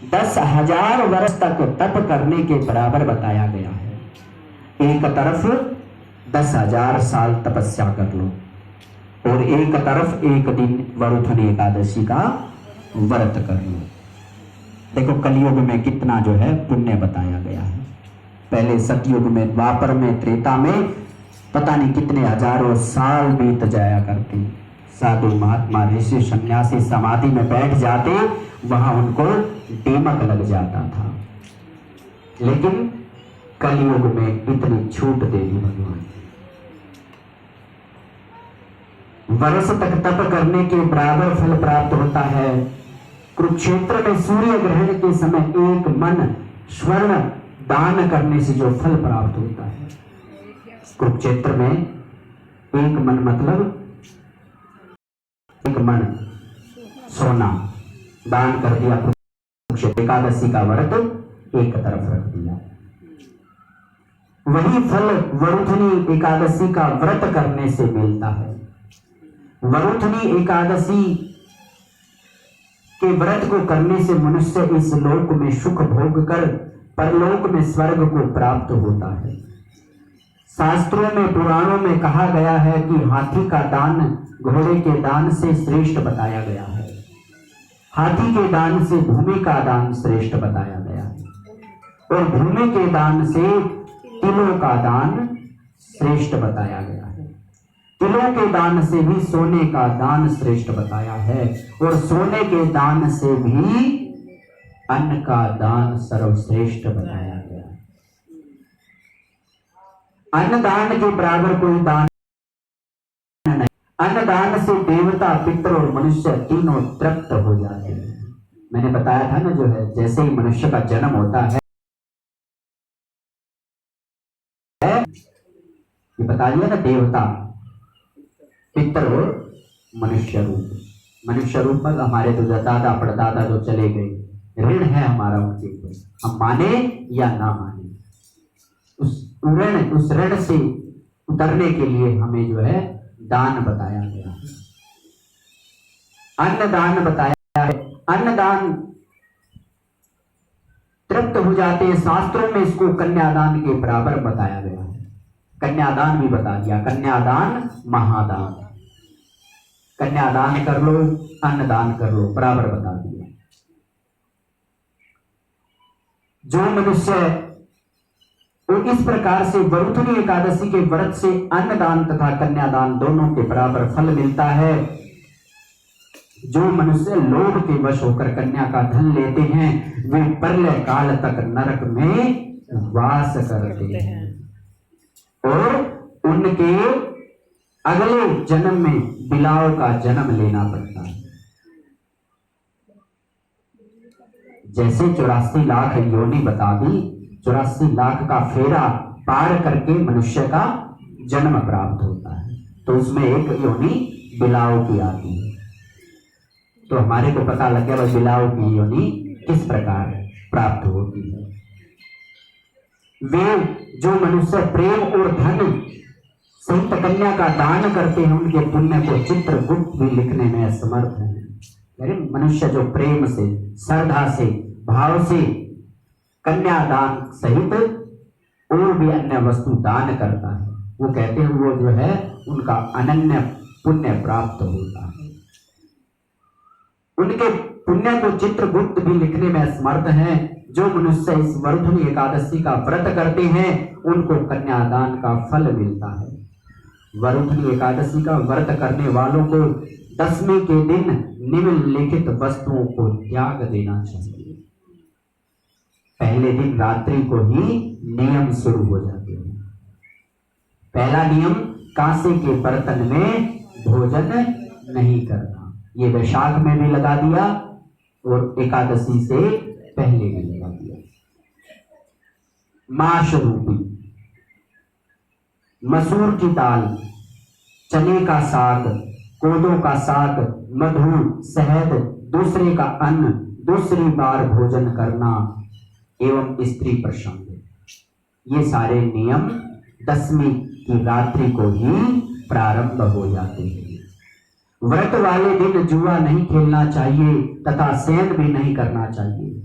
10,000 वर्ष तक तप करने के बराबर बताया गया है। एक तरफ 10,000 साल तपस्या कर लो और एक तरफ एक दिन वरुथनी एकादशी का व्रत कर लो। देखो कलयुग में कितना जो है पुण्य बताया गया है। पहले सतयुग में, द्वापर में, त्रेता में पता नहीं कितने हजारों साल बीत जाया करते। साधु महात्मा ऋषि सन्यासी समाधि में बैठ जाते, वहां उनको दीमक लग जाता था। लेकिन कलयुग में इतनी छूट दे दी भगवान। वर्ष तक तप करने के बराबर फल प्राप्त होता है। कुरुक्षेत्र में सूर्य ग्रहण के समय एक मन स्वर्ण दान करने से जो फल प्राप्त होता है। कुरुक्षेत्र में एक मन मतलब एक मन सोना दान कर दिया। कुरुक्षेत्र एकादशी का व्रत एक तरफ रख दिया। वही फल वरुथनी एकादशी का व्रत करने से मिलता है। वरुथनी एकादशी के व्रत को करने से मनुष्य इस लोक में सुख भोग कर परलोक में स्वर्ग को प्राप्त होता है। शास्त्रों में, पुराणों में कहा गया है कि हाथी का दान घोड़े के दान से श्रेष्ठ बताया गया है। हाथी के दान से भूमि का दान श्रेष्ठ बताया गया है और भूमि के दान से तिलों का दान श्रेष्ठ बताया गया है। तिलों के दान से भी सोने का दान श्रेष्ठ बताया है और सोने के दान से भी अन्न का दान सर्वश्रेष्ठ बताया गया है। अन्न दान के बराबर कोई दान नहीं। अन्न दान से देवता, पितर और मनुष्य तीनों तृप्त हो जाते हैं। मैंने बताया था ना, जो है जैसे ही मनुष्य का जन्म होता है, ये बता दिया ना, देवता, पितर और मनुष्य रूप। मनुष्य रूप पर हमारे तो दादा परदादा जो चले गए, ऋण है हमारा उनके ऊपर, हम माने या ना माने। उस ऋण से उतरने के लिए हमें जो है दान बताया गया है, अन्न दान बताया है। अन्न दान तृप्त हो जाते हैं। शास्त्रों में इसको कन्यादान के बराबर बताया गया है। कन्यादान भी बता दिया, कन्यादान महादान। कन्यादान कर लो, अन्नदान कर लो, बराबर बता दिया। जो मनुष्य और इस प्रकार से वरुथनी एकादशी के व्रत से अन्नदान तथा कन्यादान दोनों के बराबर फल मिलता है। जो मनुष्य लोभ के वश होकर कन्या का धन लेते हैं, वे प्रलय काल तक नरक में वास करते हैं और उनके अगले जन्म में बिलाव का जन्म लेना पड़ता है। जैसे 84 लाख योनि बता दी, 84 लाख का फेरा पार करके मनुष्य का जन्म प्राप्त होता है, तो उसमें एक योनि बिलाव की आती है। तो हमारे को पता लग गया बिलाव की योनि किस प्रकार प्राप्त होती है। वे जो मनुष्य प्रेम और धन सहित कन्या का दान करते हैं, उनके पुण्य को चित्रगुप्त भी लिखने में असमर्थ है। यानी मनुष्य जो प्रेम से, श्रद्धा से, भाव से कन्यादान सहित और भी अन्य वस्तु दान करता है, वो कहते हैं वो जो है उनका अनन्य पुण्य प्राप्त होता है। उनके पुण्य को चित्रगुप्त भी लिखने में असमर्थ है। जो मनुष्य इस वरुथनी एकादशी का व्रत करते हैं, उनको कन्यादान का फल मिलता है। वरुथनी एकादशी का व्रत करने वालों को 10वें के दिन निम्नलिखित वस्तुओं को त्याग देना चाहिए। पहले दिन रात्रि को ही नियम शुरू हो जाते हैं। पहला नियम, कांसे के बर्तन में भोजन नहीं करना। ये वैशाख में भी लगा दिया और एकादशी से पहले भी लगा दिया। माश रूपी मसूर की दाल, चने का साग, कोदों का साग, मधु, शहद, दूसरे का अन्न, दूसरी बार भोजन करना एवं स्त्री प्रसंग, ये सारे नियम 10वीं की रात्रि को ही प्रारंभ हो जाते हैं। व्रत वाले दिन जुआ नहीं खेलना चाहिए तथा शयन भी नहीं करना चाहिए।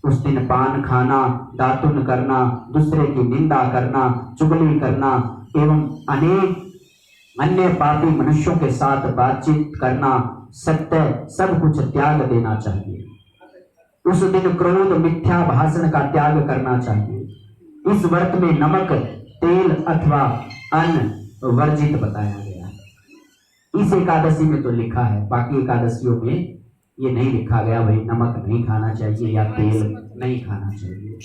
उस दिन पान खाना, दातुन करना, दूसरे की निंदा करना, चुगली करना एवं अनेक अन्य पापी मनुष्यों के साथ बातचीत करना, सत्य सब कुछ त्याग देना चाहिए। उस दिन क्रोध, मिथ्या भाषण का त्याग करना चाहिए। इस व्रत में नमक, तेल अथवा अन्न वर्जित बताया गया है। इस एकादशी में तो लिखा है, बाकी एकादशियों में ये नहीं लिखा गया भाई नमक नहीं खाना चाहिए या तेल नहीं खाना चाहिए।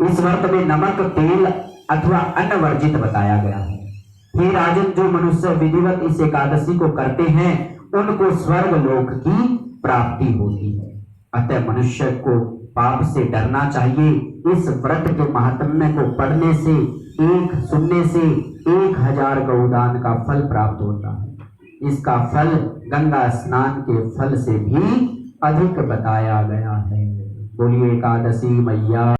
इस व्रत में नमक, तेल अथवा अन्न वर्जित बताया गया है। हे राजन, जो मनुष्य विधिवत इस एकादशी को करते हैं उनको स्वर्ग लोक की प्राप्ति होती है। अतः मनुष्य को पाप से डरना चाहिए। इस व्रत के महात्म्य को पढ़ने से, सुनने से 1000 गौदान का फल प्राप्त होता है। इसका फल गंगा स्नान के फल से भी अधिक बताया गया है। बोलिए एकादशी मैया